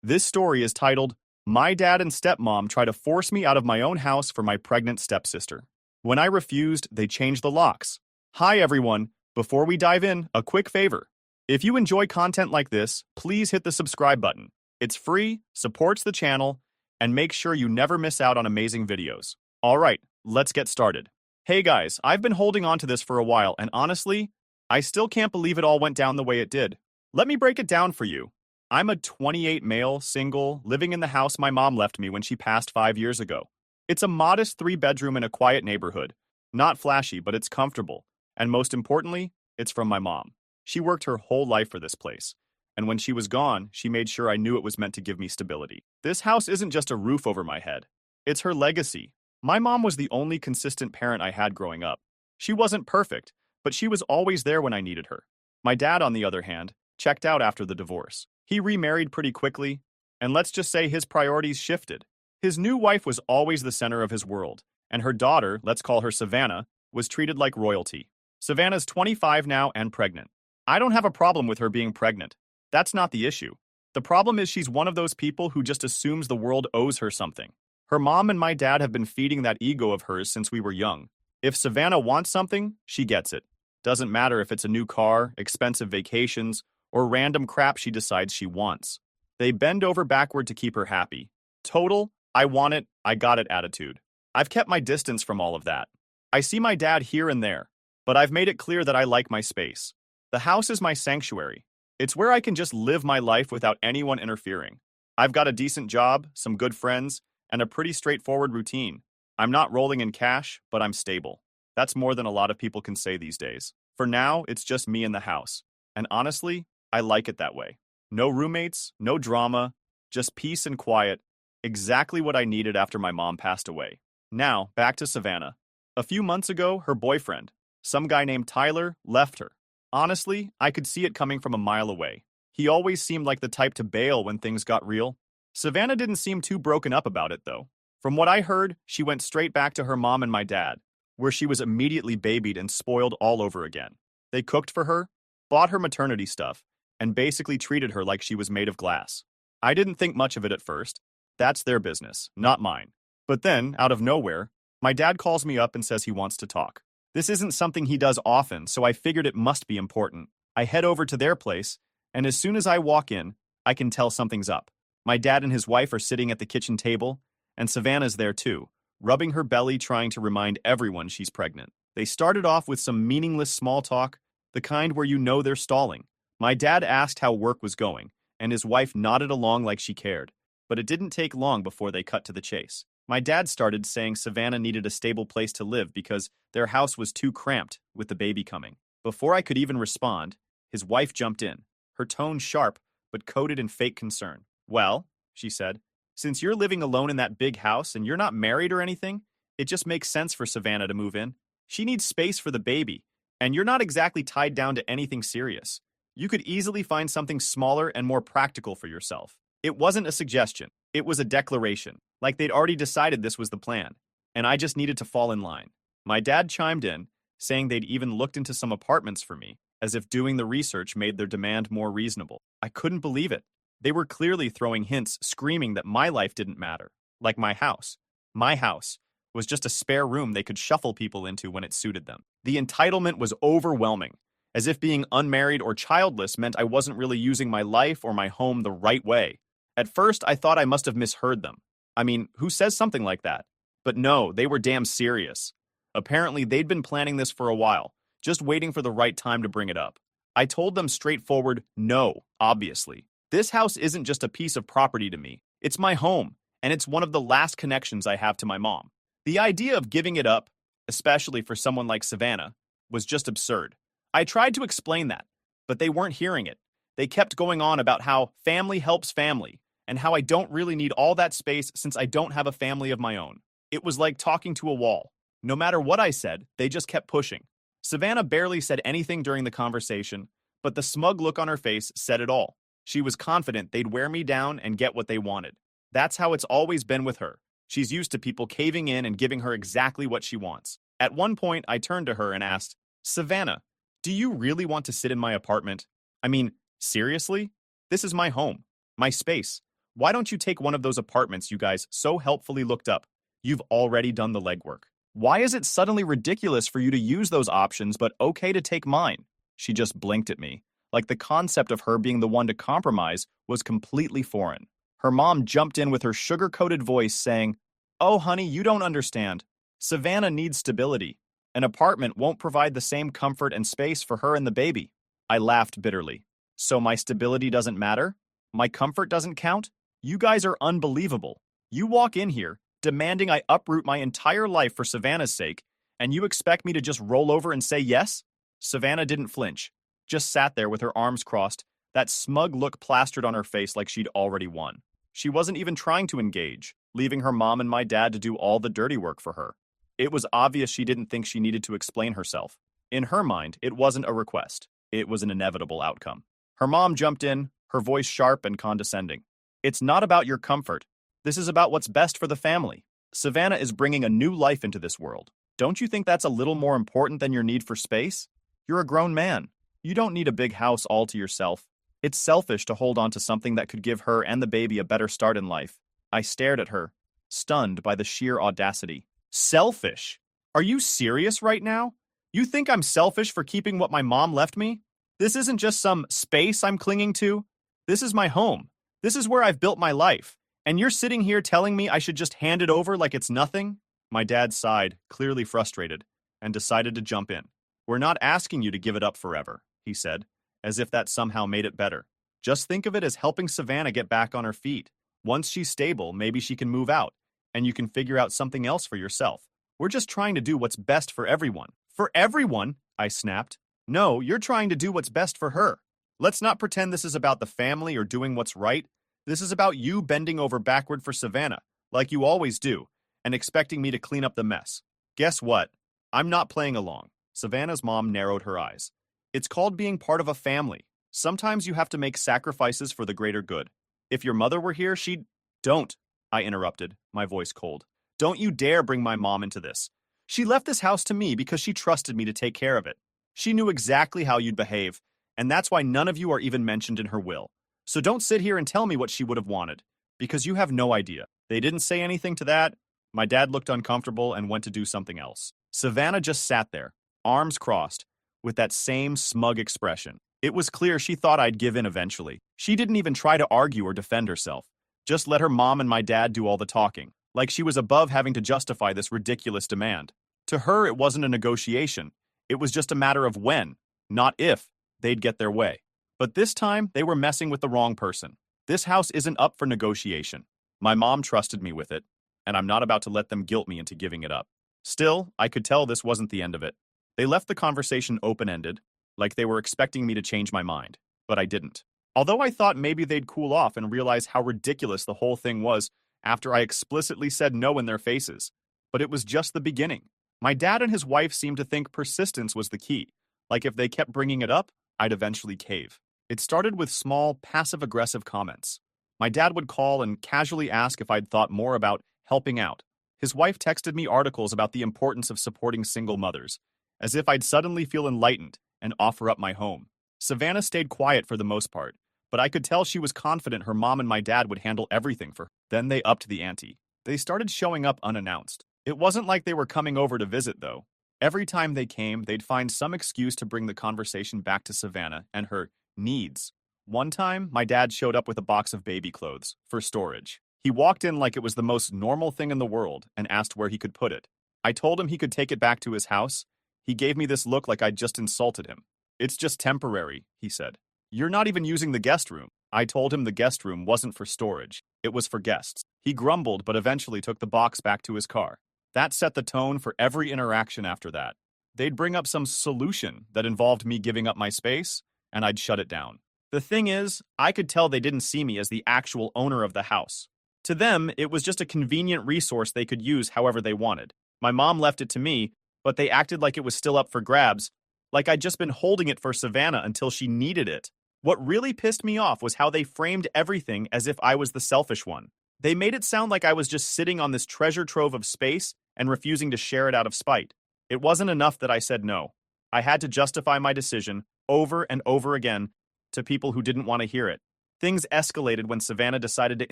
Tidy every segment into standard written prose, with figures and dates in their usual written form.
This story is titled, My Dad and Stepmom Try to Force Me Out of My Own House for My Pregnant Stepsister. When I refused, they changed the locks. Hi everyone, before we dive in, a quick favor. If you enjoy content like this, please hit the subscribe button. It's free, supports the channel, and make sure you never miss out on amazing videos. Alright, let's get started. Hey guys, I've been holding on to this for a while, and honestly, I still can't believe it all went down the way it did. Let me break it down for you. I'm a 28 male, single, living in the house my mom left me when she passed 5 years ago. It's a modest 3-bedroom in a quiet neighborhood. Not flashy, but it's comfortable. And most importantly, it's from my mom. She worked her whole life for this place. And when she was gone, she made sure I knew it was meant to give me stability. This house isn't just a roof over my head. It's her legacy. My mom was the only consistent parent I had growing up. She wasn't perfect, but she was always there when I needed her. My dad, on the other hand, checked out after the divorce. He remarried pretty quickly, and let's just say his priorities shifted. His new wife was always the center of his world, and her daughter, let's call her Savannah, was treated like royalty. Savannah's 25 now and pregnant. I don't have a problem with her being pregnant. That's not the issue. The problem is she's one of those people who just assumes the world owes her something. Her mom and my dad have been feeding that ego of hers since we were young. If Savannah wants something, she gets it. Doesn't matter if it's a new car, expensive vacations, or random crap she decides she wants. They bend over backward to keep her happy. Total, I want it, I got it attitude. I've kept my distance from all of that. I see my dad here and there, but I've made it clear that I like my space. The house is my sanctuary. It's where I can just live my life without anyone interfering. I've got a decent job, some good friends, and a pretty straightforward routine. I'm not rolling in cash, but I'm stable. That's more than a lot of people can say these days. For now, it's just me in the house. And honestly, I like it that way. No roommates, no drama, just peace and quiet. Exactly what I needed after my mom passed away. Now, back to Savannah. A few months ago, her boyfriend, some guy named Tyler, left her. Honestly, I could see it coming from a mile away. He always seemed like the type to bail when things got real. Savannah didn't seem too broken up about it, though. From what I heard, she went straight back to her mom and my dad, where she was immediately babied and spoiled all over again. They cooked for her, bought her maternity stuff, and basically treated her like she was made of glass. I didn't think much of it at first. That's their business, not mine. But then, out of nowhere, my dad calls me up and says he wants to talk. This isn't something he does often, so I figured it must be important. I head over to their place, and as soon as I walk in, I can tell something's up. My dad and his wife are sitting at the kitchen table, and Savannah's there too, rubbing her belly trying to remind everyone she's pregnant. They started off with some meaningless small talk, the kind where you know they're stalling. My dad asked how work was going, and his wife nodded along like she cared. But it didn't take long before they cut to the chase. My dad started saying Savannah needed a stable place to live because their house was too cramped with the baby coming. Before I could even respond, his wife jumped in, her tone sharp but coated in fake concern. Well, she said, since you're living alone in that big house and you're not married or anything, it just makes sense for Savannah to move in. She needs space for the baby, and you're not exactly tied down to anything serious. You could easily find something smaller and more practical for yourself. It wasn't a suggestion. It was a declaration, like they'd already decided this was the plan, and I just needed to fall in line. My dad chimed in, saying they'd even looked into some apartments for me, as if doing the research made their demand more reasonable. I couldn't believe it. They were clearly throwing hints, screaming that my life didn't matter, like my house. My house was just a spare room they could shuffle people into when it suited them. The entitlement was overwhelming, as if being unmarried or childless meant I wasn't really using my life or my home the right way. At first, I thought I must have misheard them. I mean, who says something like that? But no, they were damn serious. Apparently, they'd been planning this for a while, just waiting for the right time to bring it up. I told them straightforward, no, obviously. This house isn't just a piece of property to me. It's my home, and it's one of the last connections I have to my mom. The idea of giving it up, especially for someone like Savannah, was just absurd. I tried to explain that, but they weren't hearing it. They kept going on about how family helps family, and how I don't really need all that space since I don't have a family of my own. It was like talking to a wall. No matter what I said, they just kept pushing. Savannah barely said anything during the conversation, but the smug look on her face said it all. She was confident they'd wear me down and get what they wanted. That's how it's always been with her. She's used to people caving in and giving her exactly what she wants. At one point, I turned to her and asked, Savannah, do you really want to sit in my apartment? I mean, seriously? This is my home, my space. Why don't you take one of those apartments you guys so helpfully looked up? You've already done the legwork. Why is it suddenly ridiculous for you to use those options but okay to take mine? She just blinked at me, like the concept of her being the one to compromise was completely foreign. Her mom jumped in with her sugar-coated voice saying, "Oh, honey, you don't understand. Savannah needs stability. An apartment won't provide the same comfort and space for her and the baby." I laughed bitterly. So my stability doesn't matter? My comfort doesn't count? You guys are unbelievable. You walk in here, demanding I uproot my entire life for Savannah's sake, and you expect me to just roll over and say yes? Savannah didn't flinch, just sat there with her arms crossed, that smug look plastered on her face like she'd already won. She wasn't even trying to engage, leaving her mom and my dad to do all the dirty work for her. It was obvious she didn't think she needed to explain herself. In her mind, it wasn't a request. It was an inevitable outcome. Her mom jumped in, her voice sharp and condescending. "It's not about your comfort. This is about what's best for the family. Savannah is bringing a new life into this world. Don't you think that's a little more important than your need for space? You're a grown man. You don't need a big house all to yourself. It's selfish to hold on to something that could give her and the baby a better start in life." I stared at her, stunned by the sheer audacity. Selfish? Are you serious right now? You think I'm selfish for keeping what my mom left me? This isn't just some space I'm clinging to. This is my home. This is where I've built my life. And you're sitting here telling me I should just hand it over like it's nothing? My dad sighed, clearly frustrated, and decided to jump in. "We're not asking you to give it up forever," he said, as if that somehow made it better. "Just think of it as helping Savannah get back on her feet. Once she's stable, maybe she can move out, and you can figure out something else for yourself. We're just trying to do what's best for everyone." "For everyone?" I snapped. "No, you're trying to do what's best for her. Let's not pretend this is about the family or doing what's right. This is about you bending over backward for Savannah, like you always do, and expecting me to clean up the mess. Guess what? I'm not playing along." Savannah's mom narrowed her eyes. "It's called being part of a family. Sometimes you have to make sacrifices for the greater good. If your mother were here, she'd—" "Don't," I interrupted, my voice cold. "Don't you dare bring my mom into this. She left this house to me because she trusted me to take care of it. She knew exactly how you'd behave, and that's why none of you are even mentioned in her will. So don't sit here and tell me what she would have wanted, because you have no idea." They didn't say anything to that. My dad looked uncomfortable and went to do something else. Savannah just sat there, arms crossed, with that same smug expression. It was clear she thought I'd give in eventually. She didn't even try to argue or defend herself. Just let her mom and my dad do all the talking, like she was above having to justify this ridiculous demand. To her, it wasn't a negotiation. It was just a matter of when, not if, they'd get their way. But this time, they were messing with the wrong person. This house isn't up for negotiation. My mom trusted me with it, and I'm not about to let them guilt me into giving it up. Still, I could tell this wasn't the end of it. They left the conversation open-ended, like they were expecting me to change my mind, but I didn't. Although I thought maybe they'd cool off and realize how ridiculous the whole thing was after I explicitly said no in their faces. But it was just the beginning. My dad and his wife seemed to think persistence was the key. Like if they kept bringing it up, I'd eventually cave. It started with small, passive-aggressive comments. My dad would call and casually ask if I'd thought more about helping out. His wife texted me articles about the importance of supporting single mothers, as if I'd suddenly feel enlightened and offer up my home. Savannah stayed quiet for the most part, but I could tell she was confident her mom and my dad would handle everything for her. Then they upped the ante. They started showing up unannounced. It wasn't like they were coming over to visit, though. Every time they came, they'd find some excuse to bring the conversation back to Savannah and her needs. One time, my dad showed up with a box of baby clothes for storage. He walked in like it was the most normal thing in the world and asked where he could put it. I told him he could take it back to his house. He gave me this look like I'd just insulted him. "It's just temporary," he said. "You're not even using the guest room." I told him the guest room wasn't for storage. It was for guests. He grumbled but eventually took the box back to his car. That set the tone for every interaction after that. They'd bring up some solution that involved me giving up my space, and I'd shut it down. The thing is, I could tell they didn't see me as the actual owner of the house. To them, it was just a convenient resource they could use however they wanted. My mom left it to me, but they acted like it was still up for grabs, like I'd just been holding it for Savannah until she needed it. What really pissed me off was how they framed everything as if I was the selfish one. They made it sound like I was just sitting on this treasure trove of space and refusing to share it out of spite. It wasn't enough that I said no. I had to justify my decision over and over again to people who didn't want to hear it. Things escalated when Savannah decided to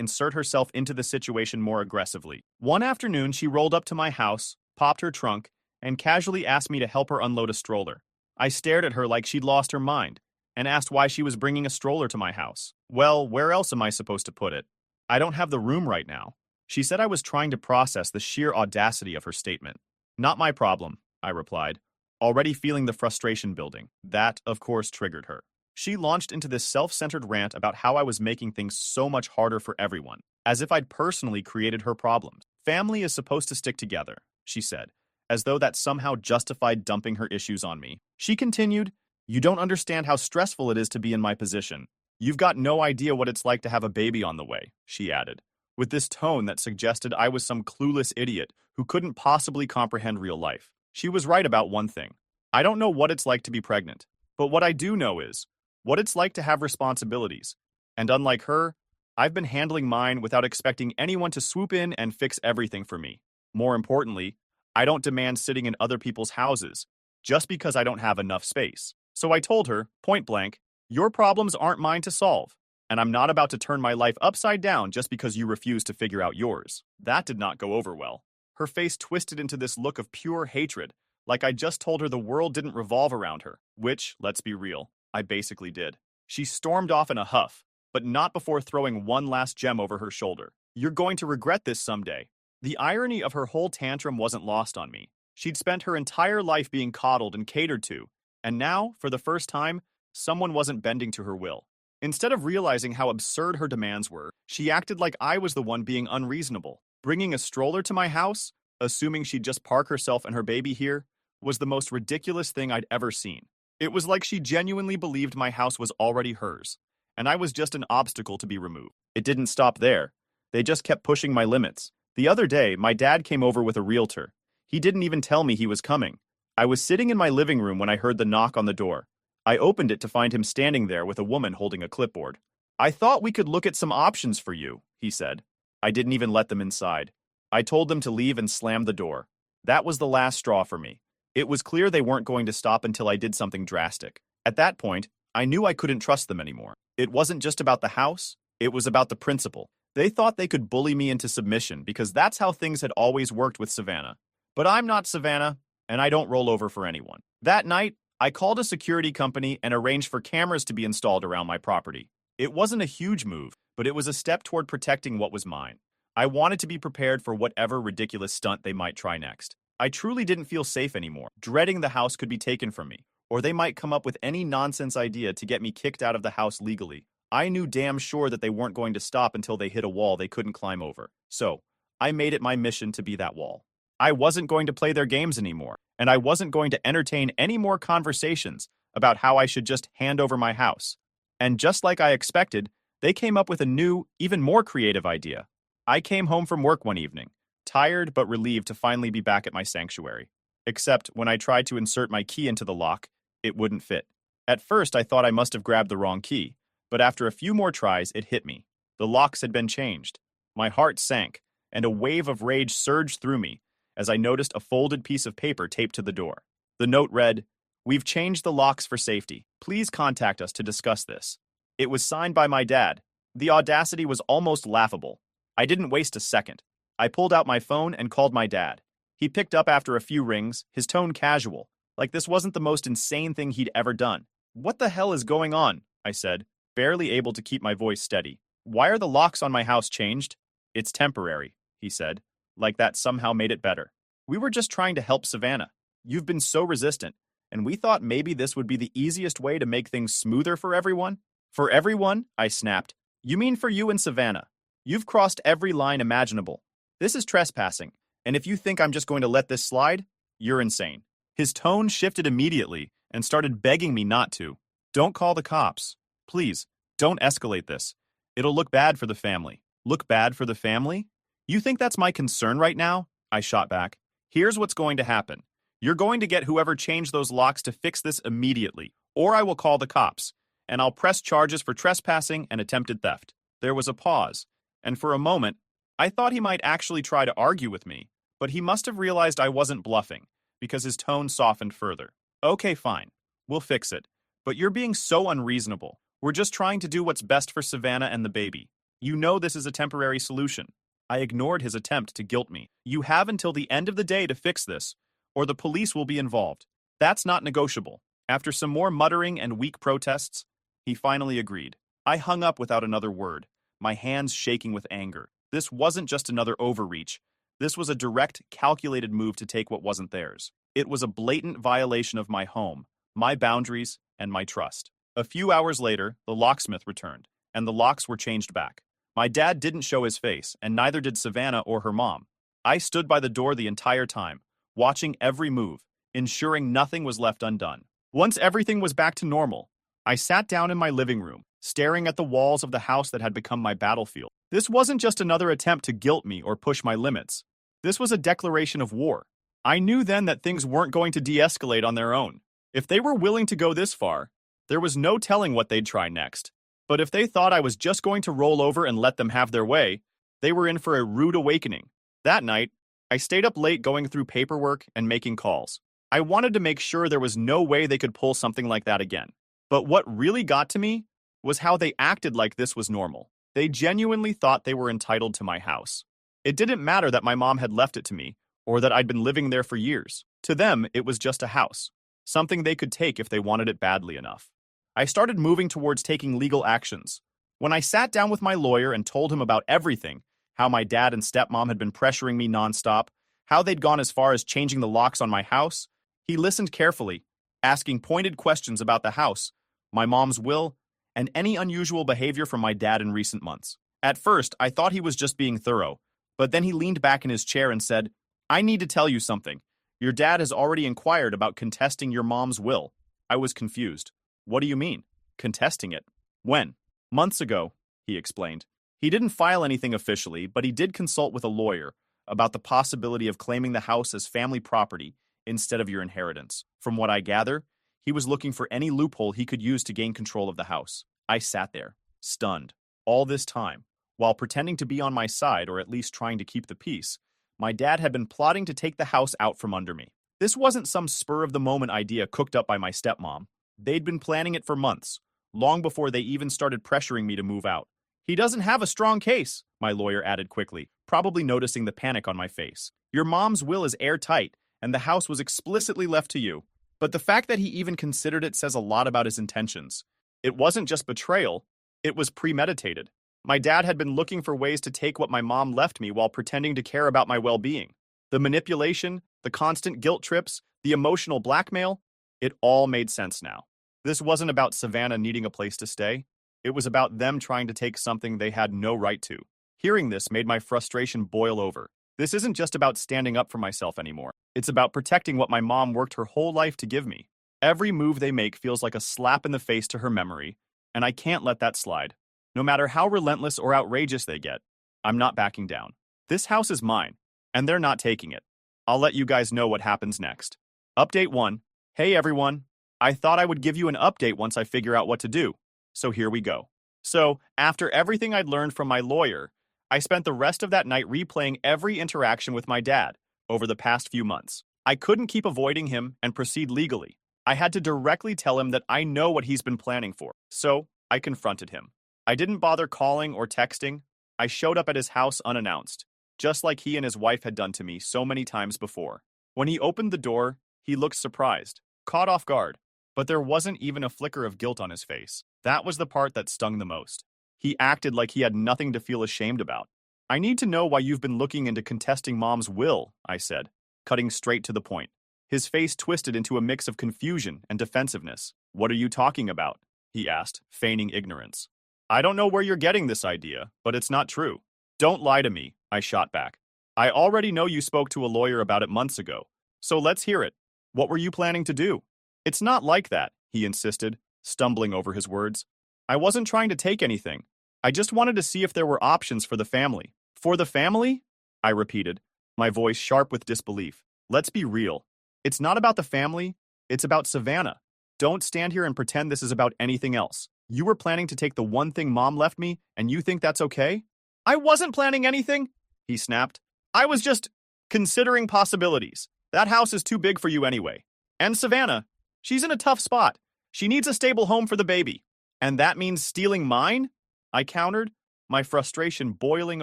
insert herself into the situation more aggressively. One afternoon, she rolled up to my house, popped her trunk, and casually asked me to help her unload a stroller. I stared at her like she'd lost her mind, and asked why she was bringing a stroller to my house. Well, where else am I supposed to put it? I don't have the room right now. She said I was trying to process the sheer audacity of her statement. Not my problem, I replied, already feeling the frustration building. That, of course, triggered her. She launched into this self-centered rant about how I was making things so much harder for everyone, as if I'd personally created her problems. Family is supposed to stick together, she said, as though that somehow justified dumping her issues on me. She continued, "You don't understand how stressful it is to be in my position. You've got no idea what it's like to have a baby on the way," she added, with this tone that suggested I was some clueless idiot who couldn't possibly comprehend real life. She was right about one thing. I don't know what it's like to be pregnant, but what I do know is what it's like to have responsibilities. And unlike her, I've been handling mine without expecting anyone to swoop in and fix everything for me. More importantly, I don't demand sitting in other people's houses just because I don't have enough space. So I told her, point blank, your problems aren't mine to solve, and I'm not about to turn my life upside down just because you refuse to figure out yours. That did not go over well. Her face twisted into this look of pure hatred, like I just told her the world didn't revolve around her, which, let's be real, I basically did. She stormed off in a huff, but not before throwing one last gem over her shoulder. You're going to regret this someday. The irony of her whole tantrum wasn't lost on me. She'd spent her entire life being coddled and catered to, and now, for the first time, someone wasn't bending to her will. Instead of realizing how absurd her demands were, she acted like I was the one being unreasonable. Bringing a stroller to my house, assuming she'd just park herself and her baby here, was the most ridiculous thing I'd ever seen. It was like she genuinely believed my house was already hers, and I was just an obstacle to be removed. It didn't stop there. They just kept pushing my limits. The other day, my dad came over with a realtor. He didn't even tell me he was coming. I was sitting in my living room when I heard the knock on the door. I opened it to find him standing there with a woman holding a clipboard. "I thought we could look at some options for you," he said. I didn't even let them inside. I told them to leave and slammed the door. That was the last straw for me. It was clear they weren't going to stop until I did something drastic. At that point, I knew I couldn't trust them anymore. It wasn't just about the house, it was about the principle. They thought they could bully me into submission because that's how things had always worked with Savannah. But I'm not Savannah, and I don't roll over for anyone. That night, I called a security company and arranged for cameras to be installed around my property. It wasn't a huge move, but it was a step toward protecting what was mine. I wanted to be prepared for whatever ridiculous stunt they might try next. I truly didn't feel safe anymore, dreading the house could be taken from me, or they might come up with any nonsense idea to get me kicked out of the house legally. I knew damn sure that they weren't going to stop until they hit a wall they couldn't climb over. So, I made it my mission to be that wall. I wasn't going to play their games anymore, and I wasn't going to entertain any more conversations about how I should just hand over my house. And just like I expected, they came up with a new, even more creative idea. I came home from work one evening, tired but relieved to finally be back at my sanctuary. Except when I tried to insert my key into the lock, it wouldn't fit. At first, I thought I must have grabbed the wrong key, but after a few more tries, it hit me. The locks had been changed. My heart sank, and a wave of rage surged through me as I noticed a folded piece of paper taped to the door. The note read, "We've changed the locks for safety. Please contact us to discuss this." It was signed by my dad. The audacity was almost laughable. I didn't waste a second. I pulled out my phone and called my dad. He picked up after a few rings, his tone casual, like this wasn't the most insane thing he'd ever done. "What the hell is going on?" I said, barely able to keep my voice steady. "Why are the locks on my house changed?" "It's temporary," he said, like that somehow made it better. "We were just trying to help Savannah. You've been so resistant, and we thought maybe this would be the easiest way to make things smoother for everyone." "For everyone?" I snapped. "You mean for you and Savannah? You've crossed every line imaginable. This is trespassing, and if you think I'm just going to let this slide, you're insane." His tone shifted immediately and started begging me not to. "Don't call the cops. Please, don't escalate this. It'll look bad for the family." "Look bad for the family? You think that's my concern right now?" I shot back. "Here's what's going to happen. You're going to get whoever changed those locks to fix this immediately, or I will call the cops, and I'll press charges for trespassing and attempted theft." There was a pause, and for a moment, I thought he might actually try to argue with me, but he must have realized I wasn't bluffing, because his tone softened further. "Okay, fine. We'll fix it. But you're being so unreasonable. We're just trying to do what's best for Savannah and the baby. You know this is a temporary solution. I ignored his attempt to guilt me. You have until the end of the day to fix this, or the police will be involved. That's not negotiable. After some more muttering and weak protests, he finally agreed. I hung up without another word, my hands shaking with anger. This wasn't just another overreach. This was a direct, calculated move to take what wasn't theirs. It was a blatant violation of my home, my boundaries, and my trust. A few hours later, the locksmith returned, and the locks were changed back. My dad didn't show his face, and neither did Savannah or her mom. I stood by the door the entire time, watching every move, ensuring nothing was left undone. Once everything was back to normal, I sat down in my living room, staring at the walls of the house that had become my battlefield. This wasn't just another attempt to guilt me or push my limits. This was a declaration of war. I knew then that things weren't going to de-escalate on their own. If they were willing to go this far, there was no telling what they'd try next. But if they thought I was just going to roll over and let them have their way, they were in for a rude awakening. That night, I stayed up late going through paperwork and making calls. I wanted to make sure there was no way they could pull something like that again. But what really got to me was how they acted like this was normal. They genuinely thought they were entitled to my house. It didn't matter that my mom had left it to me, or that I'd been living there for years. To them, it was just a house, something they could take if they wanted it badly enough. I started moving towards taking legal actions. When I sat down with my lawyer and told him about everything, how my dad and stepmom had been pressuring me nonstop, how they'd gone as far as changing the locks on my house, he listened carefully, asking pointed questions about the house, my mom's will, and any unusual behavior from my dad in recent months. At first, I thought he was just being thorough, but then he leaned back in his chair and said, "I need to tell you something. Your dad has already inquired about contesting your mom's will." I was confused. "What do you mean? Contesting it? When?" "Months ago," he explained. He didn't file anything officially, but he did consult with a lawyer about the possibility of claiming the house as family property instead of your inheritance. From what I gather, he was looking for any loophole he could use to gain control of the house. I sat there, stunned. All this time, while pretending to be on my side or at least trying to keep the peace, my dad had been plotting to take the house out from under me. This wasn't some spur-of-the-moment idea cooked up by my stepmom. They'd been planning it for months, long before they even started pressuring me to move out. "He doesn't have a strong case," my lawyer added quickly, probably noticing the panic on my face. "Your mom's will is airtight, and the house was explicitly left to you." But the fact that he even considered it says a lot about his intentions. It wasn't just betrayal, it was premeditated. My dad had been looking for ways to take what my mom left me while pretending to care about my well-being. The manipulation, the constant guilt trips, the emotional blackmail, it all made sense now. This wasn't about Savannah needing a place to stay. It was about them trying to take something they had no right to. Hearing this made my frustration boil over. This isn't just about standing up for myself anymore. It's about protecting what my mom worked her whole life to give me. Every move they make feels like a slap in the face to her memory, and I can't let that slide. No matter how relentless or outrageous they get, I'm not backing down. This house is mine, and they're not taking it. I'll let you guys know what happens next. Update 1. Hey everyone. I thought I would give you an update once I figure out what to do. So here we go. So, after everything I'd learned from my lawyer, I spent the rest of that night replaying every interaction with my dad over the past few months. I couldn't keep avoiding him and proceed legally. I had to directly tell him that I know what he's been planning for. So, I confronted him. I didn't bother calling or texting. I showed up at his house unannounced, just like he and his wife had done to me so many times before. When he opened the door, he looked surprised, caught off guard, but there wasn't even a flicker of guilt on his face. That was the part that stung the most. He acted like he had nothing to feel ashamed about. "I need to know why you've been looking into contesting Mom's will," I said, cutting straight to the point. His face twisted into a mix of confusion and defensiveness. "What are you talking about?" he asked, feigning ignorance. "I don't know where you're getting this idea, but it's not true." "Don't lie to me," I shot back. "I already know you spoke to a lawyer about it months ago, so let's hear it. What were you planning to do?" "It's not like that," he insisted, stumbling over his words. "I wasn't trying to take anything. I just wanted to see if there were options for the family." "For the family?" I repeated, my voice sharp with disbelief. "Let's be real. It's not about the family, it's about Savannah. Don't stand here and pretend this is about anything else. You were planning to take the one thing Mom left me, and you think that's okay?" "I wasn't planning anything," he snapped. "I was just considering possibilities. That house is too big for you anyway. And Savannah, she's in a tough spot. She needs a stable home for the baby. And that means stealing mine? I countered, my frustration boiling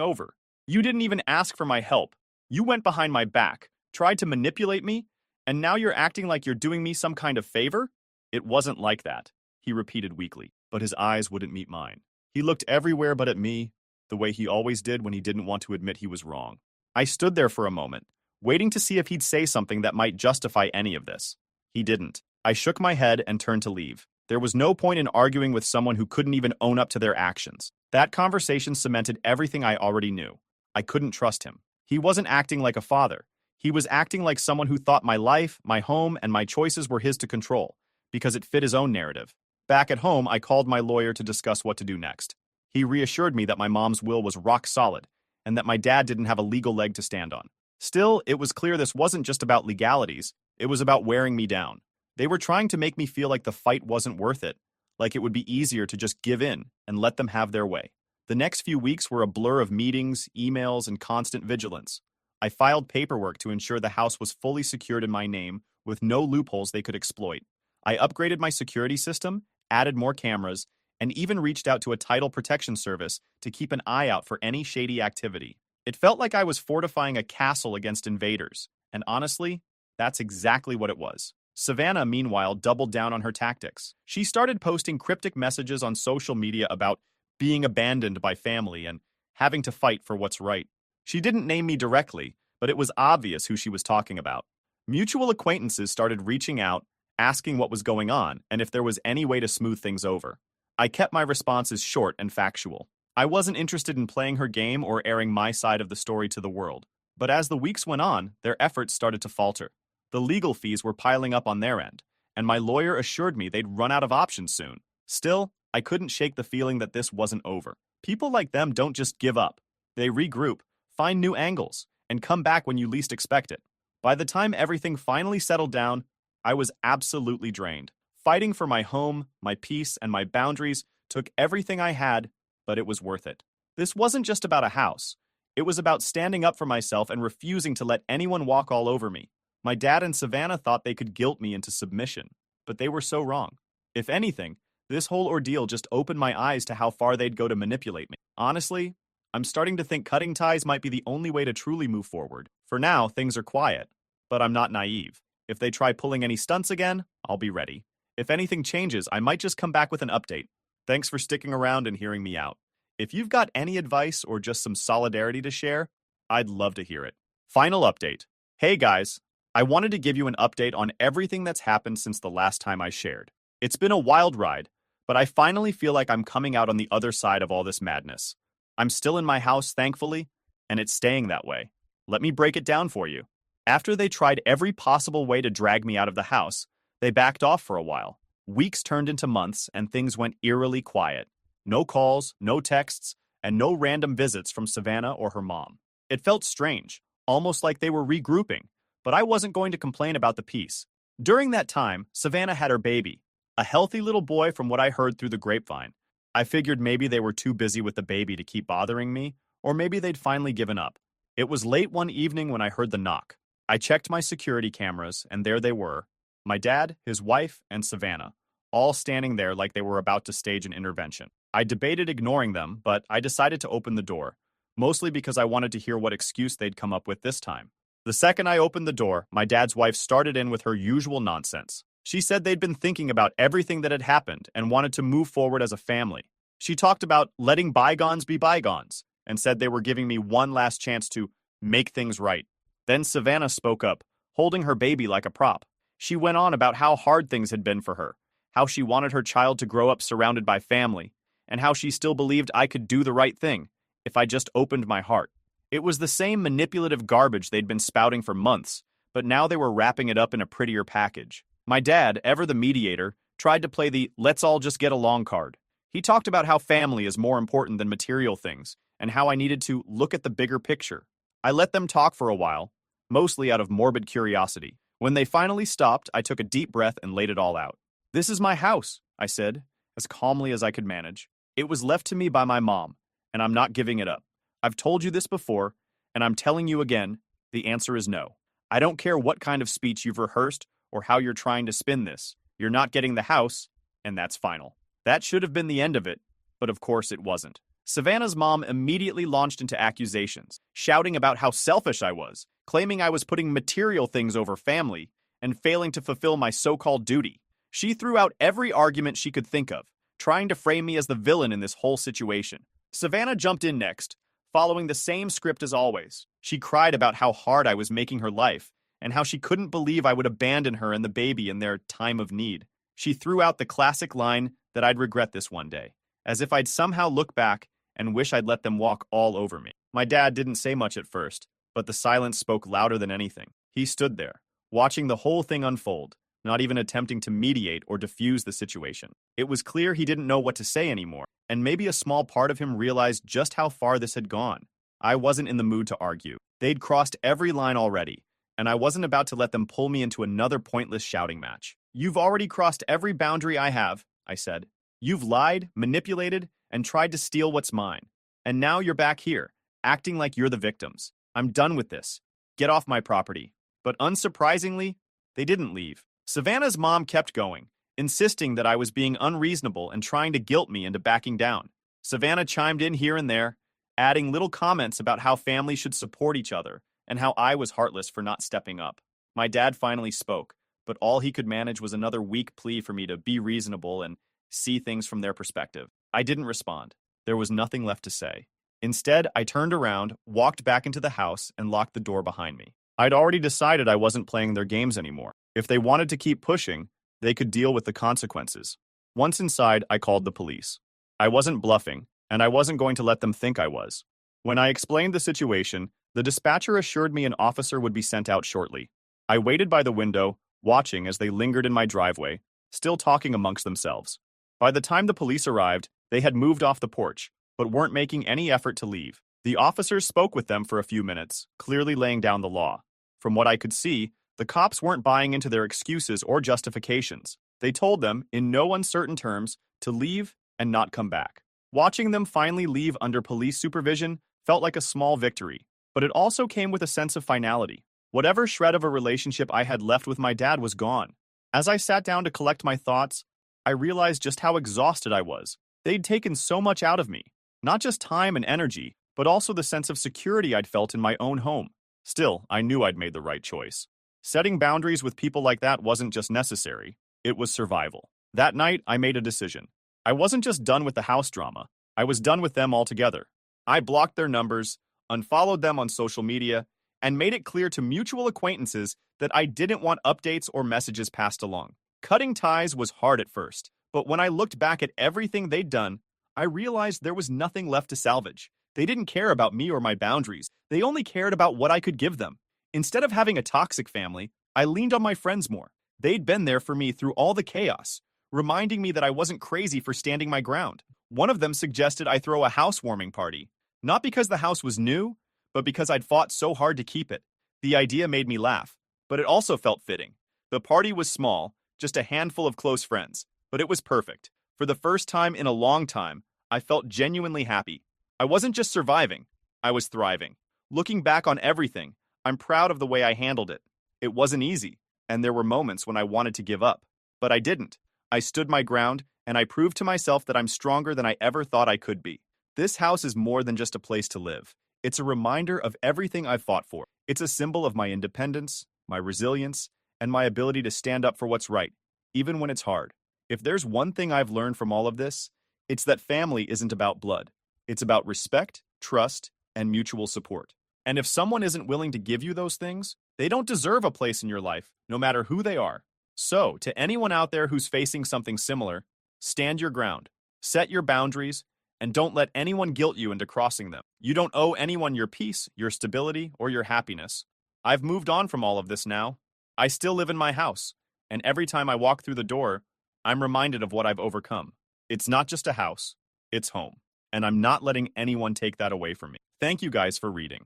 over. You didn't even ask for my help. You went behind my back, tried to manipulate me, and now you're acting like you're doing me some kind of favor? It wasn't like that, he repeated weakly, but his eyes wouldn't meet mine. He looked everywhere but at me, the way he always did when he didn't want to admit he was wrong. I stood there for a moment, waiting to see if he'd say something that might justify any of this. He didn't. I shook my head and turned to leave. There was no point in arguing with someone who couldn't even own up to their actions. That conversation cemented everything I already knew. I couldn't trust him. He wasn't acting like a father. He was acting like someone who thought my life, my home, and my choices were his to control, because it fit his own narrative. Back at home, I called my lawyer to discuss what to do next. He reassured me that my mom's will was rock solid, and that my dad didn't have a legal leg to stand on. Still, it was clear this wasn't just about legalities, it was about wearing me down. They were trying to make me feel like the fight wasn't worth it, like it would be easier to just give in and let them have their way. The next few weeks were a blur of meetings, emails, and constant vigilance. I filed paperwork to ensure the house was fully secured in my name, with no loopholes they could exploit. I upgraded my security system, added more cameras, and even reached out to a title protection service to keep an eye out for any shady activity. It felt like I was fortifying a castle against invaders, and honestly, that's exactly what it was. Savannah, meanwhile, doubled down on her tactics. She started posting cryptic messages on social media about being abandoned by family and having to fight for what's right. She didn't name me directly, but it was obvious who she was talking about. Mutual acquaintances started reaching out, asking what was going on and if there was any way to smooth things over. I kept my responses short and factual. I wasn't interested in playing her game or airing my side of the story to the world. But as the weeks went on, their efforts started to falter. The legal fees were piling up on their end, and my lawyer assured me they'd run out of options soon. Still, I couldn't shake the feeling that this wasn't over. People like them don't just give up. They regroup, find new angles, and come back when you least expect it. By the time everything finally settled down, I was absolutely drained. Fighting for my home, my peace, and my boundaries took everything I had, but it was worth it. This wasn't just about a house. It was about standing up for myself and refusing to let anyone walk all over me. My dad and Savannah thought they could guilt me into submission, but they were so wrong. If anything, this whole ordeal just opened my eyes to how far they'd go to manipulate me. Honestly, I'm starting to think cutting ties might be the only way to truly move forward. For now, things are quiet, but I'm not naive. If they try pulling any stunts again, I'll be ready. If anything changes, I might just come back with an update. Thanks for sticking around and hearing me out. If you've got any advice or just some solidarity to share, I'd love to hear it. Final update. Hey guys, I wanted to give you an update on everything that's happened since the last time I shared. It's been a wild ride, but I finally feel like I'm coming out on the other side of all this madness. I'm still in my house, thankfully, and it's staying that way. Let me break it down for you. After they tried every possible way to drag me out of the house, they backed off for a while. Weeks turned into months, and things went eerily quiet. No calls, no texts, and no random visits from Savannah or her mom. It felt strange, almost like they were regrouping, but I wasn't going to complain about the peace. During that time, Savannah had her baby, a healthy little boy from what I heard through the grapevine. I figured maybe they were too busy with the baby to keep bothering me, or maybe they'd finally given up. It was late one evening when I heard the knock. I checked my security cameras, and there they were. My dad, his wife, and Savannah, all standing there like they were about to stage an intervention. I debated ignoring them, but I decided to open the door, mostly because I wanted to hear what excuse they'd come up with this time. The second I opened the door, my dad's wife started in with her usual nonsense. She said they'd been thinking about everything that had happened and wanted to move forward as a family. She talked about letting bygones be bygones and said they were giving me one last chance to make things right. Then Savannah spoke up, holding her baby like a prop. She went on about how hard things had been for her, how she wanted her child to grow up surrounded by family, and how she still believed I could do the right thing if I just opened my heart. It was the same manipulative garbage they'd been spouting for months, but now they were wrapping it up in a prettier package. My dad, ever the mediator, tried to play the let's all just get along card. He talked about how family is more important than material things, and how I needed to look at the bigger picture. I let them talk for a while, mostly out of morbid curiosity. When they finally stopped, I took a deep breath and laid it all out. "This is my house," I said, as calmly as I could manage. "It was left to me by my mom, and I'm not giving it up. I've told you this before, and I'm telling you again, the answer is no. I don't care what kind of speech you've rehearsed or how you're trying to spin this. You're not getting the house, and that's final." That should have been the end of it, but of course it wasn't. Savannah's mom immediately launched into accusations, shouting about how selfish I was, claiming I was putting material things over family, and failing to fulfill my so-called duty. She threw out every argument she could think of, trying to frame me as the villain in this whole situation. Savannah jumped in next, following the same script as always. She cried about how hard I was making her life, and how she couldn't believe I would abandon her and the baby in their time of need. She threw out the classic line that I'd regret this one day, as if I'd somehow look back and wish I'd let them walk all over me. My dad didn't say much at first, but the silence spoke louder than anything. He stood there, watching the whole thing unfold, not even attempting to mediate or diffuse the situation. It was clear he didn't know what to say anymore, and maybe a small part of him realized just how far this had gone. I wasn't in the mood to argue. They'd crossed every line already, and I wasn't about to let them pull me into another pointless shouting match. "You've already crossed every boundary I have," I said. "You've lied, manipulated, and tried to steal what's mine. And now you're back here, acting like you're the victims. I'm done with this. Get off my property." But unsurprisingly, they didn't leave. Savannah's mom kept going, insisting that I was being unreasonable and trying to guilt me into backing down. Savannah chimed in here and there, adding little comments about how families should support each other and how I was heartless for not stepping up. My dad finally spoke, but all he could manage was another weak plea for me to be reasonable and see things from their perspective. I didn't respond. There was nothing left to say. Instead, I turned around, walked back into the house, and locked the door behind me. I'd already decided I wasn't playing their games anymore. If they wanted to keep pushing, they could deal with the consequences. Once inside, I called the police. I wasn't bluffing, and I wasn't going to let them think I was. When I explained the situation, the dispatcher assured me an officer would be sent out shortly. I waited by the window, watching as they lingered in my driveway, still talking amongst themselves. By the time the police arrived, they had moved off the porch, but weren't making any effort to leave. The officers spoke with them for a few minutes, clearly laying down the law. From what I could see, the cops weren't buying into their excuses or justifications. They told them, in no uncertain terms, to leave and not come back. Watching them finally leave under police supervision felt like a small victory, but it also came with a sense of finality. Whatever shred of a relationship I had left with my dad was gone. As I sat down to collect my thoughts, I realized just how exhausted I was. They'd taken so much out of me, not just time and energy, but also the sense of security I'd felt in my own home. Still, I knew I'd made the right choice. Setting boundaries with people like that wasn't just necessary, it was survival. That night, I made a decision. I wasn't just done with the house drama, I was done with them altogether. I blocked their numbers, unfollowed them on social media, and made it clear to mutual acquaintances that I didn't want updates or messages passed along. Cutting ties was hard at first, but when I looked back at everything they'd done, I realized there was nothing left to salvage. They didn't care about me or my boundaries. They only cared about what I could give them. Instead of having a toxic family, I leaned on my friends more. They'd been there for me through all the chaos, reminding me that I wasn't crazy for standing my ground. One of them suggested I throw a housewarming party, not because the house was new, but because I'd fought so hard to keep it. The idea made me laugh, but it also felt fitting. The party was small, just a handful of close friends, but it was perfect. For the first time in a long time, I felt genuinely happy. I wasn't just surviving, I was thriving. Looking back on everything, I'm proud of the way I handled it. It wasn't easy, and there were moments when I wanted to give up. But I didn't. I stood my ground, and I proved to myself that I'm stronger than I ever thought I could be. This house is more than just a place to live. It's a reminder of everything I've fought for. It's a symbol of my independence, my resilience, and my ability to stand up for what's right, even when it's hard. If there's one thing I've learned from all of this, it's that family isn't about blood. It's about respect, trust, and mutual support. And if someone isn't willing to give you those things, they don't deserve a place in your life, no matter who they are. So, to anyone out there who's facing something similar, stand your ground, set your boundaries, and don't let anyone guilt you into crossing them. You don't owe anyone your peace, your stability, or your happiness. I've moved on from all of this now. I still live in my house, and every time I walk through the door, I'm reminded of what I've overcome. It's not just a house, it's home. And I'm not letting anyone take that away from me. Thank you guys for reading.